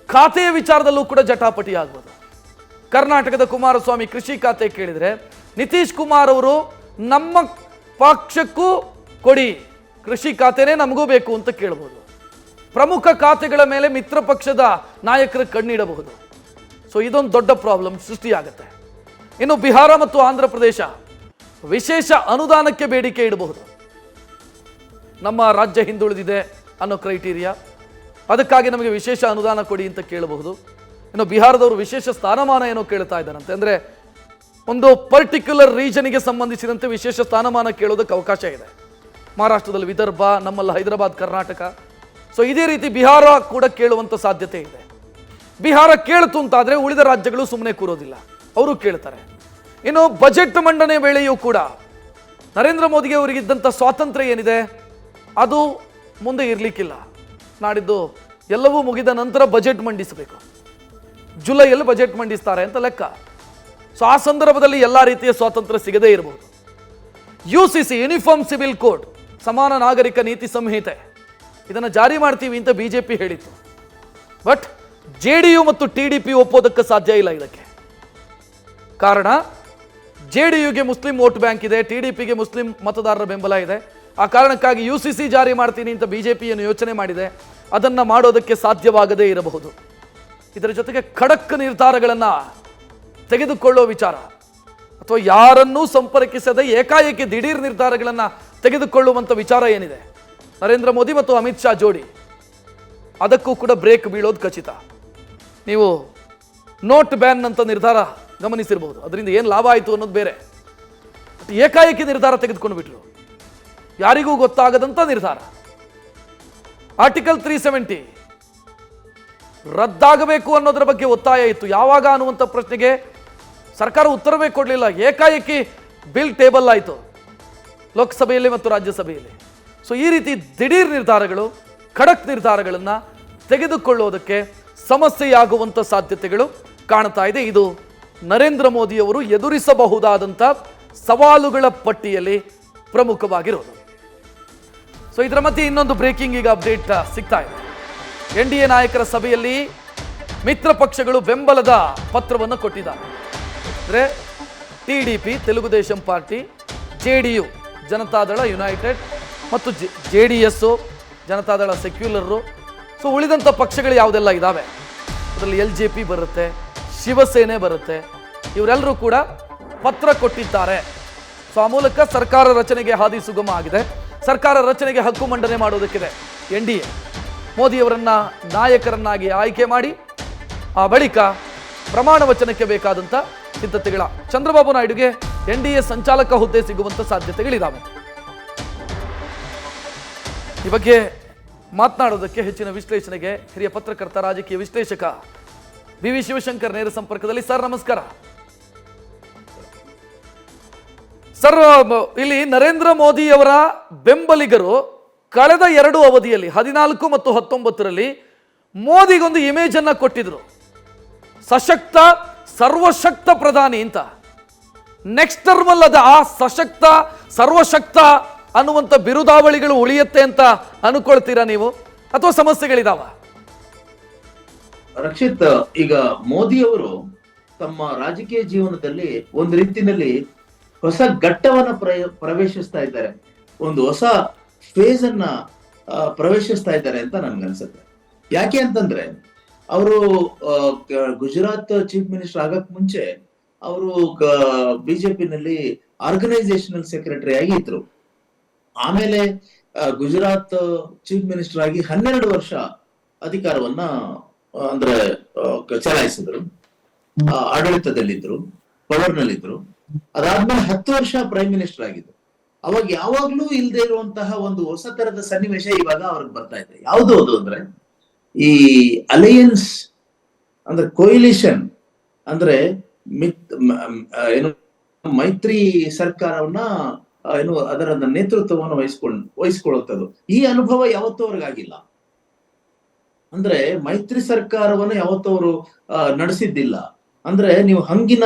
ಖಾತೆಯ ವಿಚಾರದಲ್ಲೂ ಕೂಡ ಜಟಾಪಟಿ ಆಗ್ಬೋದು. ಕರ್ನಾಟಕದ ಕುಮಾರಸ್ವಾಮಿ ಕೃಷಿ ಖಾತೆ ಕೇಳಿದರೆ ನಿತೀಶ್ ಕುಮಾರ್ ಅವರು ನಮ್ಮ ಪಕ್ಷಕ್ಕೂ ಕೊಡಿ, ಕೃಷಿ ಖಾತೆನೇ ನಮಗೂ ಬೇಕು ಅಂತ ಕೇಳಬಹುದು. ಪ್ರಮುಖ ಖಾತೆಗಳ ಮೇಲೆ ಮಿತ್ರ ಪಕ್ಷದ ನಾಯಕರು ಕಣ್ಣಿಡಬಹುದು. ಸೊ ಇದೊಂದು ದೊಡ್ಡ ಪ್ರಾಬ್ಲಮ್ ಸೃಷ್ಟಿಯಾಗುತ್ತೆ. ಇನ್ನು ಬಿಹಾರ ಮತ್ತು ಆಂಧ್ರ ಪ್ರದೇಶ ವಿಶೇಷ ಅನುದಾನಕ್ಕೆ ಬೇಡಿಕೆ ಇಡಬಹುದು. ನಮ್ಮ ರಾಜ್ಯ ಹಿಂದುಳಿದಿದೆ ಅನ್ನೋ ಕ್ರೈಟೀರಿಯಾ, ಅದಕ್ಕಾಗಿ ನಮಗೆ ವಿಶೇಷ ಅನುದಾನ ಕೊಡಿ ಅಂತ ಕೇಳಬಹುದು. ಇನ್ನು ಬಿಹಾರದವರು ವಿಶೇಷ ಸ್ಥಾನಮಾನ ಏನೋ ಕೇಳ್ತಾ ಇದ್ದಾರಂತೆ, ಅಂದರೆ ಒಂದು ಪರ್ಟಿಕ್ಯುಲರ್ ರೀಜನ್ಗೆ ಸಂಬಂಧಿಸಿದಂತೆ ವಿಶೇಷ ಸ್ಥಾನಮಾನ ಕೇಳೋದಕ್ಕೆ ಅವಕಾಶ ಇದೆ. ಮಹಾರಾಷ್ಟ್ರದಲ್ಲಿ ವಿದರ್ಭ, ನಮ್ಮಲ್ಲಿ ಹೈದರಾಬಾದ್, ಕರ್ನಾಟಕ. ಸೊ ಇದೇ ರೀತಿ ಬಿಹಾರ ಕೂಡ ಕೇಳುವಂಥ ಸಾಧ್ಯತೆ ಇದೆ. ಬಿಹಾರ ಕೇಳ್ತು ಅಂತಾದರೆ ಉಳಿದ ರಾಜ್ಯಗಳು ಸುಮ್ಮನೆ ಕೂರೋದಿಲ್ಲ, ಅವರು ಕೇಳ್ತಾರೆ. ಇನ್ನು ಬಜೆಟ್ ಮಂಡನೆ ವೇಳೆಯೂ ಕೂಡ ನರೇಂದ್ರ ಮೋದಿಗೆ ಅವರಿಗಿದ್ದಂಥ ಸ್ವಾತಂತ್ರ್ಯ ಏನಿದೆ ಅದು ಮುಂದೆ ಇರಲಿಕ್ಕಿಲ್ಲ. ನಾಡಿದ್ದು ಎಲ್ಲವೂ ಮುಗಿದ ನಂತರ ಬಜೆಟ್ ಮಂಡಿಸಬೇಕು. ಜುಲೈಯಲ್ಲಿ ಬಜೆಟ್ ಮಂಡಿಸ್ತಾರೆ ಅಂತ ಲೆಕ್ಕ. ಸೊ ಆ ಸಂದರ್ಭದಲ್ಲಿ ಎಲ್ಲ ರೀತಿಯ ಸ್ವಾತಂತ್ರ್ಯ ಸಿಗದೇ ಇರಬಹುದು. UCC ಯೂನಿಫಾರ್ಮ್ ಸಿವಿಲ್ ಕೋಡ್, ಸಮಾನ ನಾಗರಿಕ ನೀತಿ ಸಂಹಿತೆ, ಇದನ್ನು ಜಾರಿ ಮಾಡ್ತೀವಿ ಅಂತ BJP ಹೇಳಿತ್ತು. ಬಟ್ JDU ಮತ್ತು TDP ಒಪ್ಪೋದಕ್ಕೆ ಸಾಧ್ಯ ಇಲ್ಲ ಇದಕ್ಕೆ. ಕಾರಣ, JDUಗೆ ಮುಸ್ಲಿಂ ವೋಟ್ ಬ್ಯಾಂಕ್ ಇದೆ, TDPಗೆ ಮುಸ್ಲಿಂ ಮತದಾರರ ಬೆಂಬಲ ಇದೆ. ಆ ಕಾರಣಕ್ಕಾಗಿ UCC ಜಾರಿ ಮಾಡ್ತೀನಿ ಅಂತ BJP ಏನು ಯೋಚನೆ ಮಾಡಿದೆ, ಅದನ್ನು ಮಾಡೋದಕ್ಕೆ ಸಾಧ್ಯವಾಗದೇ ಇರಬಹುದು. ಇದರ ಜೊತೆಗೆ ಖಡಕ್ ನಿರ್ಧಾರಗಳನ್ನು ತೆಗೆದುಕೊಳ್ಳೋ ವಿಚಾರ, ಅಥವಾ ಯಾರನ್ನೂ ಸಂಪರ್ಕಿಸದೆ ಏಕಾಏಕಿ ದಿಢೀರ್ ನಿರ್ಧಾರಗಳನ್ನು ತೆಗೆದುಕೊಳ್ಳುವಂಥ ವಿಚಾರ ಏನಿದೆ, ನರೇಂದ್ರ ಮೋದಿ ಮತ್ತು ಅಮಿತ್ ಶಾ ಜೋಡಿ, ಅದಕ್ಕೂ ಕೂಡ ಬ್ರೇಕ್ ಬೀಳೋದು ಖಚಿತ. ನೀವು ನೋಟ್ ಬ್ಯಾನ್ ಅಂತ ನಿರ್ಧಾರ ಗಮನಿಸಿರ್ಬೋದು, ಅದರಿಂದ ಏನು ಲಾಭ ಆಯಿತು ಅನ್ನೋದು ಬೇರೆ. ಏಕಾಏಕಿ ನಿರ್ಧಾರ ತೆಗೆದುಕೊಂಡು ಬಿಟ್ರು, ಯಾರಿಗೂ ಗೊತ್ತಾಗದಂಥ ನಿರ್ಧಾರ. ಆರ್ಟಿಕಲ್ 370 ರದ್ದಾಗಬೇಕು ಅನ್ನೋದರ ಬಗ್ಗೆ ಒತ್ತಾಯ ಇತ್ತು. ಯಾವಾಗ ಅನ್ನುವಂಥ ಪ್ರಶ್ನೆಗೆ ಸರ್ಕಾರ ಉತ್ತರವೇ ಕೊಡಲಿಲ್ಲ. ಏಕಾಏಕಿ ಬಿಲ್ ಟೇಬಲ್ ಆಯಿತು ಲೋಕಸಭೆಯಲ್ಲಿ ಮತ್ತು ರಾಜ್ಯಸಭೆಯಲ್ಲಿ. ಸೊ ಈ ರೀತಿ ದಿಢೀರ್ ನಿರ್ಧಾರಗಳು, ಖಡಕ್ ನಿರ್ಧಾರಗಳನ್ನು ತೆಗೆದುಕೊಳ್ಳೋದಕ್ಕೆ ಸಮಸ್ಯೆಯಾಗುವಂಥ ಸಾಧ್ಯತೆಗಳು ಕಾಣ್ತಾ ಇದೆ. ಇದು ನರೇಂದ್ರ ಮೋದಿಯವರು ಎದುರಿಸಬಹುದಾದಂಥ ಸವಾಲುಗಳ ಪಟ್ಟಿಯಲ್ಲಿ ಪ್ರಮುಖವಾಗಿರೋದು. ಸೊ ಇದರ ಮಧ್ಯೆ ಇನ್ನೊಂದು ಬ್ರೇಕಿಂಗ್ ಈಗ ಅಪ್ಡೇಟ್ ಸಿಗ್ತಾ ಇದೆ. NDA ನಾಯಕರ ಸಭೆಯಲ್ಲಿ ಮಿತ್ರ ಪಕ್ಷಗಳು ಬೆಂಬಲದ ಪತ್ರವನ್ನು ಕೊಟ್ಟಿದ್ದಾರೆ. ಅಂದರೆ TDP Telugu Desam party, JDU Janata Dal United ಮತ್ತು JDS ಜನತಾದಳ ಸೆಕ್ಯುಲರು. ಸೊ ಉಳಿದಂಥ ಪಕ್ಷಗಳು ಯಾವುದೆಲ್ಲ ಇದ್ದಾವೆ ಅದರಲ್ಲಿ LJP ಬರುತ್ತೆ, ಶಿವಸೇನೆ ಬರುತ್ತೆ, ಇವರೆಲ್ಲರೂ ಕೂಡ ಪತ್ರ ಕೊಟ್ಟಿದ್ದಾರೆ. ಸೊ ಆ ಮೂಲಕ ಸರ್ಕಾರ ರಚನೆಗೆ ಹಾದಿ ಸುಗಮ ಆಗಿದೆ. ಸರ್ಕಾರ ರಚನೆಗೆ ಹಕ್ಕು ಮಂಡನೆ ಮಾಡೋದಕ್ಕಿದೆ NDA. ಮೋದಿಯವರನ್ನ ನಾಯಕರನ್ನಾಗಿ ಆಯ್ಕೆ ಮಾಡಿ ಆ ಬಳಿಕ ಪ್ರಮಾಣ ವಚನಕ್ಕೆ ಬೇಕಾದಂಥ ಸಿದ್ಧತೆಗಳ ಚಂದ್ರಬಾಬು ನಾಯ್ಡುಗೆ NDA ಸಂಚಾಲಕ ಹುದ್ದೆ ಸಿಗುವಂಥ ಸಾಧ್ಯತೆಗಳಿದ್ದಾವೆ. ಈ ಬಗ್ಗೆ ಮಾತನಾಡೋದಕ್ಕೆ ಹೆಚ್ಚಿನ ವಿಶ್ಲೇಷಣೆಗೆ ಹಿರಿಯ ಪತ್ರಕರ್ತ, ರಾಜಕೀಯ ವಿಶ್ಲೇಷಕ BV ಶಿವಶಂಕರ್ ನೇರ ಸಂಪರ್ಕದಲ್ಲಿ. ಸರ್ ನಮಸ್ಕಾರ. ಸರ್, ಇಲ್ಲಿ ನರೇಂದ್ರ ಮೋದಿ ಅವರ ಬೆಂಬಲಿಗರು ಕಳೆದ 2 ಅವಧಿಯಲ್ಲಿ 14 ಮತ್ತು 19ರಲ್ಲಿ ಮೋದಿಗೊಂದು ಇಮೇಜ್ ಅನ್ನ ಕೊಟ್ಟಿದ್ರು, ಸಶಕ್ತ ಸರ್ವಶಕ್ತ ಪ್ರಧಾನಿ ಅಂತ. ನೆಕ್ಸ್ಟ್ ಟರ್ಮ್ ಅಲ್ಲದ ಆ ಸಶಕ್ತ ಸರ್ವಶಕ್ತ ಅನ್ನುವಂಥ ಬಿರುದಾವಳಿಗಳು ಉಳಿಯುತ್ತೆ ಅಂತ ಅನ್ಕೊಳ್ತೀರಾ ನೀವು, ಅಥವಾ ಸಮಸ್ಯೆಗಳಿದಾವ? ರಕ್ಷಿತ್, ಈಗ ಮೋದಿ ಅವರು ತಮ್ಮ ರಾಜಕೀಯ ಜೀವನದಲ್ಲಿ ಒಂದು ರೀತಿಯಲ್ಲಿ ಹೊಸ ಘಟ್ಟವನ್ನ ಪ್ರವೇಶಿಸ್ತಾ ಇದ್ದಾರೆ, ಒಂದು ಹೊಸ ಫೇಸ್ ಅನ್ನ ಪ್ರವೇಶಿಸ್ತಾ ಇದ್ದಾರೆ ಅಂತ ನನ್ಗನ್ಸುತ್ತೆ. ಯಾಕೆ ಅಂತಂದ್ರೆ ಅವರು ಗುಜರಾತ್ ಚೀಫ್ ಮಿನಿಸ್ಟರ್ ಆಗಕ್ ಮುಂಚೆ ಅವರು ಬಿಜೆಪಿನಲ್ಲಿ ಆರ್ಗನೈಸೇಷನಲ್ ಸೆಕ್ರೆಟರಿ ಆಗಿ ಇದ್ರು. ಆಮೇಲೆ ಗುಜರಾತ್ ಚೀಫ್ ಮಿನಿಸ್ಟರ್ ಆಗಿ 12 ವರ್ಷ ಅಧಿಕಾರವನ್ನ ಅಂದ್ರೆ ಚಲಾಯಿಸಿದ್ರು. ಆಡಳಿತದಲ್ಲಿದ್ರು, ಪವರ್ ನಲ್ಲಿದ್ರು. ಅದಾದ್ಮೇಲೆ 10 ವರ್ಷ ಪ್ರೈಮ್ ಮಿನಿಸ್ಟರ್ ಆಗಿದ್ರು. ಅವಾಗ ಯಾವಾಗ್ಲೂ ಇಲ್ಲದೆ ಇರುವಂತಹ ಒಂದು ಹೊಸ ತರದ ಸನ್ನಿವೇಶ ಇವಾಗ ಅವ್ರಿಗೆ ಬರ್ತಾ ಇದೆ. ಯಾವುದು ಅದು ಅಂದ್ರೆ ಈ ಅಲಯನ್ಸ್ ಅಂದ್ರೆ ಕೊಯಿಲಿಷನ್ ಅಂದ್ರೆ ಏನು ಮೈತ್ರಿ ಸರ್ಕಾರವನ್ನ ಏನು ಅದರ ನೇತೃತ್ವವನ್ನು ವಹಿಸ್ಕೊಳ್ಳುತ್ತದೆ. ಈ ಅನುಭವ ಯಾವತ್ತೂ ಅವ್ರಿಗಾಗಿಲ್ಲ. ಅಂದ್ರೆ ಮೈತ್ರಿ ಸರ್ಕಾರವನ್ನು ಯಾವತ್ತೂ ಅವರು ನಡೆಸಿದ್ದಿಲ್ಲ. ಅಂದ್ರೆ ನೀವು ಹಂಗಿನ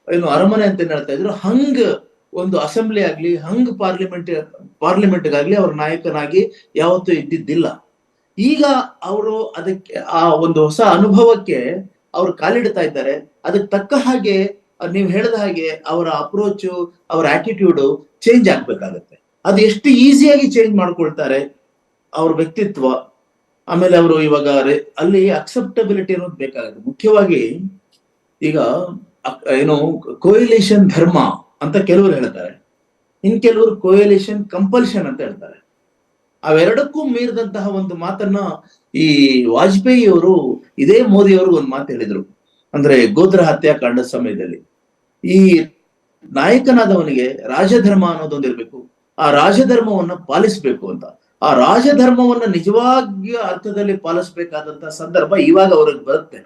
ಏನು ಅರಮನೆ ಅಂತ ಹೇಳ್ತಾ ಇದ್ರು, ಹಂಗ್ ಒಂದು ಅಸೆಂಬ್ಲಿ ಆಗ್ಲಿ, ಹಂಗ್ ಪಾರ್ಲಿಮೆಂಟ್ಗಾಗ್ಲಿ ಅವ್ರ ನಾಯಕನಾಗಿ ಯಾವತ್ತೂ ಇದ್ದಿದ್ದಿಲ್ಲ. ಈಗ ಅವರು ಅದಕ್ಕೆ ಆ ಒಂದು ಹೊಸ ಅನುಭವಕ್ಕೆ ಅವ್ರು ಕಾಲಿಡ್ತಾ ಇದ್ದಾರೆ. ಅದಕ್ಕೆ ತಕ್ಕ ಹಾಗೆ ನೀವು ಹೇಳಿದ ಹಾಗೆ ಅವರ ಅಪ್ರೋಚು, ಅವರ ಆಟಿಟ್ಯೂಡ್ ಚೇಂಜ್ ಆಗ್ಬೇಕಾಗತ್ತೆ. ಅದು ಎಷ್ಟು ಈಸಿಯಾಗಿ ಚೇಂಜ್ ಮಾಡ್ಕೊಳ್ತಾರೆ ಅವ್ರ ವ್ಯಕ್ತಿತ್ವ. ಆಮೇಲೆ ಅವರು ಇವಾಗ ಅಲ್ಲಿ ಅಕ್ಸೆಪ್ಟಬಿಲಿಟಿ ಅನ್ನೋದು ಬೇಕಾಗುತ್ತೆ. ಮುಖ್ಯವಾಗಿ ಈಗ ಏನು ಕೊಯಿಲೇಷನ್ ಧರ್ಮ ಅಂತ ಕೆಲವರು ಹೇಳ್ತಾರೆ, ಇನ್ ಕೆಲವರು ಕೊಯಿಲೇಷನ್ ಕಂಪಲ್ಷನ್ ಅಂತ ಹೇಳ್ತಾರೆ. ಅವೆರಡಕ್ಕೂ ಮೀರಿದಂತಹ ಒಂದು ಮಾತನ್ನ ಈ ವಾಜಪೇಯಿ ಅವರು ಇದೇ ಮೋದಿ ಅವರು ಒಂದು ಮಾತು ಹೇಳಿದ್ರು. ಅಂದ್ರೆ ಗೋದ್ರ ಹತ್ಯಾಕಾಂಡದ ಸಮಯದಲ್ಲಿ ಈ ನಾಯಕನಾದವನಿಗೆ ರಾಜಧರ್ಮ ಅನ್ನೋದೊಂದು ಇರ್ಬೇಕು, ಆ ರಾಜಧರ್ಮವನ್ನ ಪಾಲಿಸ್ಬೇಕು ಅಂತ. ಆ ರಾಜಧರ್ಮವನ್ನ ನಿಜವಾಗಿ ಅರ್ಥದಲ್ಲಿ ಪಾಲಿಸ್ಬೇಕಾದಂತಹ ಸಂದರ್ಭ ಇವಾಗ ಅವ್ರಿಗೆ ಬರುತ್ತೆ.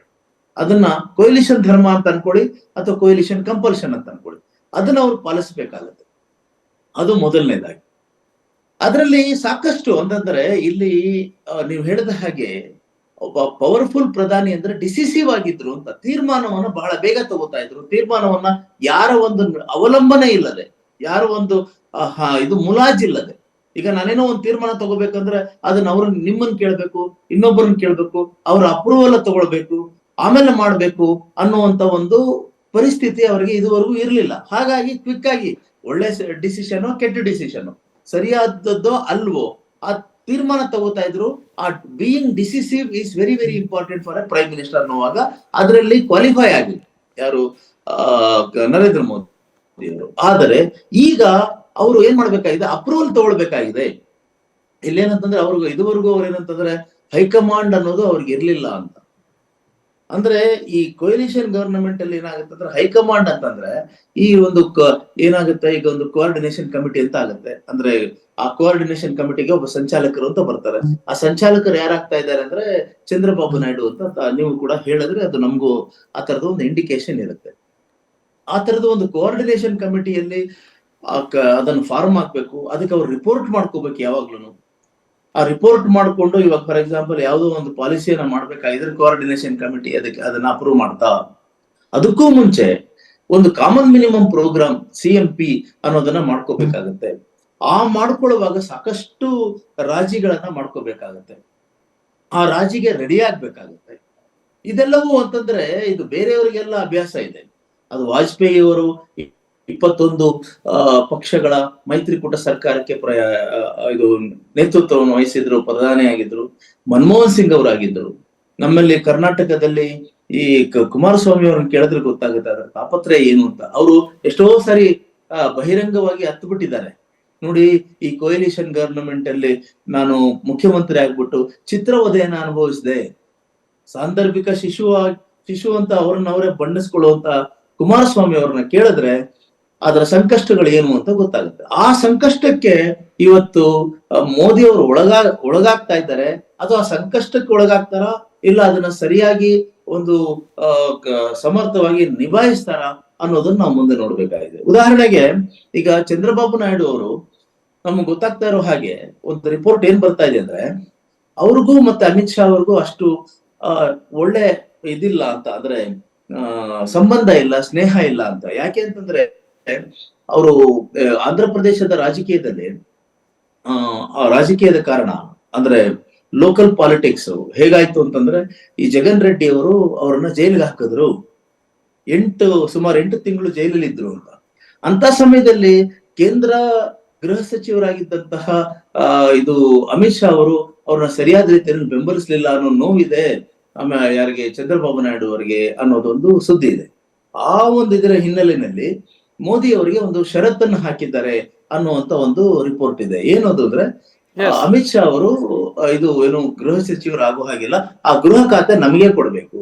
ಅದನ್ನ ಕೊಯಿಲಿಷನ್ ಧರ್ಮ ಅಂತ ಅನ್ಕೊಳ್ಳಿ ಅಥವಾ ಕೊಯಿಲಿಷನ್ ಕಂಪಲ್ಷನ್ ಅಂತ ಅನ್ಕೊಳ್ಳಿ, ಅದನ್ನ ಅವ್ರು ಪಾಲಿಸ್ಬೇಕಾಗತ್ತೆ. ಅದು ಮೊದಲನೇದಾಗಿ. ಅದರಲ್ಲಿ ಸಾಕಷ್ಟು ಅಂತಂದ್ರೆ ಇಲ್ಲಿ ನೀವು ಹೇಳಿದ ಹಾಗೆ ಒಬ್ಬ ಪವರ್ಫುಲ್ ಪ್ರಧಾನಿ ಅಂದ್ರೆ ಡಿಸಿಸಿವ್ ಆಗಿದ್ರು ಅಂತ. ತೀರ್ಮಾನವನ್ನ ಬಹಳ ಬೇಗ ತಗೋತಾ ಇದ್ರು. ತೀರ್ಮಾನವನ್ನ ಯಾರ ಒಂದು ಅವಲಂಬನೆ ಇಲ್ಲದೆ, ಯಾರ ಒಂದು ಇದು ಮುಲಾಜಿಲ್ಲದೆ. ಈಗ ನಾನೇನೋ ಒಂದು ತೀರ್ಮಾನ ತಗೋಬೇಕಂದ್ರೆ ಅದನ್ನ ನಿಮ್ಮನ್ನ ಕೇಳ್ಬೇಕು, ಇನ್ನೊಬ್ಬರನ್ನ ಕೇಳ್ಬೇಕು, ಅವ್ರ ಅಪ್ರೂವಲ್ ತಗೊಳ್ಬೇಕು, ಆಮೇಲೆ ಮಾಡ್ಬೇಕು ಅನ್ನುವಂತ ಒಂದು ಪರಿಸ್ಥಿತಿ ಅವರಿಗೆ ಇದುವರೆಗೂ ಇರ್ಲಿಲ್ಲ. ಹಾಗಾಗಿ ಕ್ವಿಕ್ ಆಗಿ ಒಳ್ಳೆ ಡಿಸಿಷನ್, ಕೆಟ್ಟ ಡಿಸಿಷನ್, ಸರಿಯಾದದ್ದೋ ಅಲ್ವೋ ಆ ತೀರ್ಮಾನ ತಗೋತಾ ಇದ್ರು. ಆ being decisive is very very important for A prime minister ಅನ್ನುವಾಗ ಅದರಲ್ಲಿ ಕ್ವಾಲಿಫೈ ಆಗಿ ಯಾರು ನರೇಂದ್ರ ಮೋದಿ ಅವರು. ಆದರೆ ಈಗ ಅವರು ಏನ್ ಮಾಡ್ಬೇಕಾಗಿದೆ, ಅಪ್ರೂವಲ್ ತಗೊಳ್ಬೇಕಾಗಿದೆ. ಇಲ್ಲೇನಂತಂದ್ರೆ ಅವ್ರಿಗೂ ಇದುವರೆಗೂ ಅವ್ರು ಏನಂತಂದ್ರೆ ಹೈಕಮಾಂಡ್ ಅನ್ನೋದು ಅವ್ರಿಗೆ ಇರ್ಲಿಲ್ಲ ಅಂತ. ಅಂದ್ರೆ ಈ ಕೊಯಿಲಿಷನ್ ಗವರ್ನಮೆಂಟ್ ಅಲ್ಲಿ ಏನಾಗುತ್ತೆ ಅಂದ್ರೆ ಹೈಕಮಾಂಡ್ ಅಂತಂದ್ರೆ ಈ ಒಂದು ಏನಾಗುತ್ತೆ, ಈಗ ಒಂದು ಕೋಆರ್ಡಿನೇಷನ್ ಕಮಿಟಿ ಅಂತ ಆಗುತ್ತೆ. ಅಂದ್ರೆ ಆ ಕೋಆರ್ಡಿನೇಷನ್ ಕಮಿಟಿಗೆ ಒಬ್ಬ ಸಂಚಾಲಕರು ಅಂತ ಬರ್ತಾರೆ. ಆ ಸಂಚಾಲಕರು ಯಾರಾಗ್ತಾ ಇದ್ದಾರೆ ಅಂದ್ರೆ ಚಂದ್ರಬಾಬು ನಾಯ್ಡು ಅಂತ ನೀವು ಕೂಡ ಹೇಳಿದ್ರೆ ಅದು ನಮಗೂ ಆ ತರದ ಒಂದು ಇಂಡಿಕೇಶನ್ ಇರುತ್ತೆ. ಆ ತರದ ಒಂದು ಕೋಆರ್ಡಿನೇಷನ್ ಕಮಿಟಿಯಲ್ಲಿ ಅದನ್ನು ಫಾರ್ಮ್ ಹಾಕ್ಬೇಕು. ಅದಕ್ಕೆ ಅವ್ರು ರಿಪೋರ್ಟ್ ಮಾಡ್ಕೋಬೇಕು ಯಾವಾಗ್ಲೂ. ಆ ರಿಪೋರ್ಟ್ ಮಾಡ್ಕೊಂಡು ಇವಾಗ ಫಾರ್ ಎಕ್ಸಾಂಪಲ್ ಯಾವುದೋ ಒಂದು ಪಾಲಿಸಿಯನ್ನ ಮಾಡ್ಬೇಕಾಗಿದ್ರೆ ಕೋಆರ್ಡಿನೇಷನ್ ಕಮಿಟಿ ಅದನ್ನ ಅಪ್ರೂವ್ ಮಾಡ್ತಾ. ಅದಕ್ಕೂ ಮುಂಚೆ ಒಂದು ಕಾಮನ್ ಮಿನಿಮಮ್ ಪ್ರೋಗ್ರಾಮ್ CMP ಅನ್ನೋದನ್ನ ಮಾಡ್ಕೋಬೇಕಾಗತ್ತೆ. ಆ ಮಾಡ್ಕೊಳ್ಳುವಾಗ ಸಾಕಷ್ಟು ರಾಜಿಗಳನ್ನ ಮಾಡ್ಕೋಬೇಕಾಗತ್ತೆ. ಆ ರಾಜಿಗೆ ರೆಡಿ ಆಗ್ಬೇಕಾಗತ್ತೆ. ಇದೆಲ್ಲವೂ ಅಂತಂದ್ರೆ ಇದು ಬೇರೆಯವರಿಗೆಲ್ಲ ಅಭ್ಯಾಸ ಇದೆ. ಅದು ವಾಜಪೇಯಿ ಅವರು 21 ಪಕ್ಷಗಳ ಮೈತ್ರಿಕೂಟ ಸರ್ಕಾರಕ್ಕೆ ಇದು ನೇತೃತ್ವವನ್ನು ವಹಿಸಿದ್ರು, ಪ್ರಧಾನಿಯಾಗಿದ್ರು. ಮನಮೋಹನ್ ಸಿಂಗ್ ಅವರಾಗಿದ್ರು. ನಮ್ಮಲ್ಲಿ ಕರ್ನಾಟಕದಲ್ಲಿ ಈ ಕುಮಾರಸ್ವಾಮಿ ಅವ್ರನ್ನ ಕೇಳಿದ್ರೆ ಗೊತ್ತಾಗುತ್ತೆ ಅದರ ತಾಪತ್ರಯ ಏನು ಅಂತ. ಅವರು ಎಷ್ಟೋ ಸಾರಿ ಬಹಿರಂಗವಾಗಿ ಹತ್ತು ಬಿಟ್ಟಿದ್ದಾರೆ. ನೋಡಿ, ಈ ಕೊಯಿಲಿಷನ್ ಗವರ್ನಮೆಂಟ್ ಅಲ್ಲಿ ನಾನು ಮುಖ್ಯಮಂತ್ರಿ ಆಗ್ಬಿಟ್ಟು ಚಿತ್ರವಧೆಯನ್ನ ಅನುಭವಿಸಿದೆ, ಸಾಂದರ್ಭಿಕ ಶಿಶು ಅಂತ ಅವರೇ ಬಣ್ಣಿಸ್ಕೊಳ್ಳುವಂತ ಕುಮಾರಸ್ವಾಮಿ ಅವ್ರನ್ನ ಕೇಳಿದ್ರೆ ಅದರ ಸಂಕಷ್ಟಗಳು ಏನು ಅಂತ ಗೊತ್ತಾಗುತ್ತೆ. ಆ ಸಂಕಷ್ಟಕ್ಕೆ ಇವತ್ತು ಮೋದಿ ಅವರು ಒಳಗಾಗ್ತಾ ಇದ್ದಾರೆ. ಅದು ಆ ಸಂಕಷ್ಟಕ್ಕೆ ಒಳಗಾಗ್ತಾರ, ಇಲ್ಲ ಅದನ್ನ ಸರಿಯಾಗಿ ಒಂದು ಸಮರ್ಥವಾಗಿ ನಿಭಾಯಿಸ್ತಾರ ಅನ್ನೋದನ್ನ ನಾವು ಮುಂದೆ ನೋಡ್ಬೇಕಾಗಿದೆ. ಉದಾಹರಣೆಗೆ ಈಗ ಚಂದ್ರಬಾಬು ನಾಯ್ಡು ಅವರು ನಮ್ಗೆ ಗೊತ್ತಾಗ್ತಾ ಇರೋ ಹಾಗೆ ಒಂದು ರಿಪೋರ್ಟ್ ಏನ್ ಬರ್ತಾ ಇದೆ ಅಂದ್ರೆ ಅವ್ರಿಗೂ ಮತ್ತೆ ಅಮಿತ್ ಶಾ ಅವ್ರಿಗೂ ಅಷ್ಟು ಒಳ್ಳೆ ಇದಿಲ್ಲ ಅಂತ, ಅಂದ್ರೆ ಸಂಬಂಧ ಇಲ್ಲ, ಸ್ನೇಹ ಇಲ್ಲ ಅಂತ. ಯಾಕೆ ಅಂತಂದ್ರೆ ಅವರು ಆಂಧ್ರ ಪ್ರದೇಶದ ರಾಜಕೀಯದಲ್ಲಿ ರಾಜಕೀಯದ ಕಾರಣ ಅಂದ್ರೆ ಲೋಕಲ್ ಪಾಲಿಟಿಕ್ಸ್ ಹೇಗಾಯ್ತು ಅಂತಂದ್ರೆ ಈ ಜಗನ್ ರೆಡ್ಡಿ ಅವರು ಅವ್ರನ್ನ ಜೈಲಿಗೆ ಹಾಕಿದ್ರು. ಸುಮಾರು 8 ತಿಂಗಳು ಜೈಲಲ್ಲಿ ಇದ್ರು ಅಂತ ಸಮಯದಲ್ಲಿ ಕೇಂದ್ರ ಗೃಹ ಸಚಿವರಾಗಿದ್ದಂತಹ ಇದು ಅಮಿತ್ ಶಾ ಅವರು ಅವ್ರನ್ನ ಸರಿಯಾದ ರೀತಿಯಲ್ಲಿ ಬೆಂಬಲಿಸಲಿಲ್ಲ ಅನ್ನೋ ನೋವಿದೆ ಆಮೇಲೆ ಯಾರಿಗೆ, ಚಂದ್ರಬಾಬು ನಾಯ್ಡು ಅವರಿಗೆ ಅನ್ನೋದೊಂದು ಸುದ್ದಿ ಇದೆ. ಆ ಒಂದು ಇದರ ಹಿನ್ನೆಲೆಯಲ್ಲಿ ಮೋದಿ ಅವರಿಗೆ ಒಂದು ಷರತ್ತನ್ನು ಹಾಕಿದ್ದಾರೆ ಅನ್ನುವಂತ ಒಂದು ರಿಪೋರ್ಟ್ ಇದೆ. ಏನದು ಅಂದ್ರೆ ಅಮಿತ್ ಶಾ ಅವರು ಇದು ಏನು ಗೃಹ ಸಚಿವರು ಆಗೋ ಹಾಗಿಲ್ಲ, ಆ ಗೃಹ ಖಾತೆ ನಮಗೆ ಕೊಡ್ಬೇಕು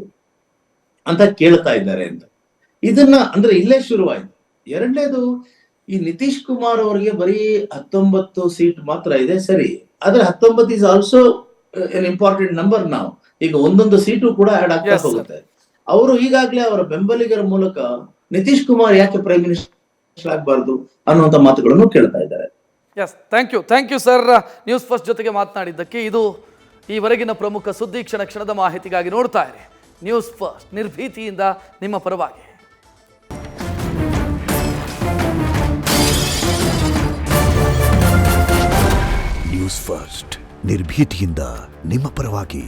ಅಂತ ಕೇಳ್ತಾ ಇದ್ದಾರೆ ಅಂತ. ಇದನ್ನ ಅಂದ್ರೆ ಇಲ್ಲೇ ಶುರುವಾಯ್ತು. ಎರಡನೇದು, ಈ ನಿತೀಶ್ ಕುಮಾರ್ ಅವರಿಗೆ ಬರೀ 19 ಸೀಟ್ ಮಾತ್ರ ಇದೆ, ಸರಿ. ಆದ್ರೆ 19 is also N important number. ನಾವು ಈಗ ಒಂದೊಂದು ಸೀಟು ಕೂಡ ಆಡ್ ಆಗ್ತಾ ಹೋಗುತ್ತೆ. ಅವರು ಈಗಾಗಲೇ ಅವರ ಬೆಂಬಲಿಗರ ಮೂಲಕ ನಿತೀಶ್ ಕುಮಾರ್ ಯಾಕೆ ಪ್ರೈಮ್ ಮಿನಿಸ್ಟರ್ ಆಗಬಾರ್ದು ಅನ್ನುವಂತ ಮಾತುಗಳನ್ನು ಕೇಳ್ತಾ ಇದ್ದಾರೆ. Yes, thank you sir, News First ಜೊತೆಗೆ ಮಾತನಾಡಿದ್ದಕ್ಕೆ. ಇದು ಈವರೆಗಿನ ಪ್ರಮುಖ ಸುದ್ದಿ. ಕ್ಷಣದ ಮಾಹಿತಿಗಾಗಿ ನೋಡ್ತಾ ಇರಿ ನ್ಯೂಸ್ ಫಸ್ಟ್, ನಿರ್ಭೀತಿಯಿಂದ ನಿಮ್ಮ ಪರವಾಗಿ. ನ್ಯೂಸ್ ಫಸ್ಟ್, ನಿರ್ಭೀತಿಯಿಂದ ನಿಮ್ಮ ಪರವಾಗಿ.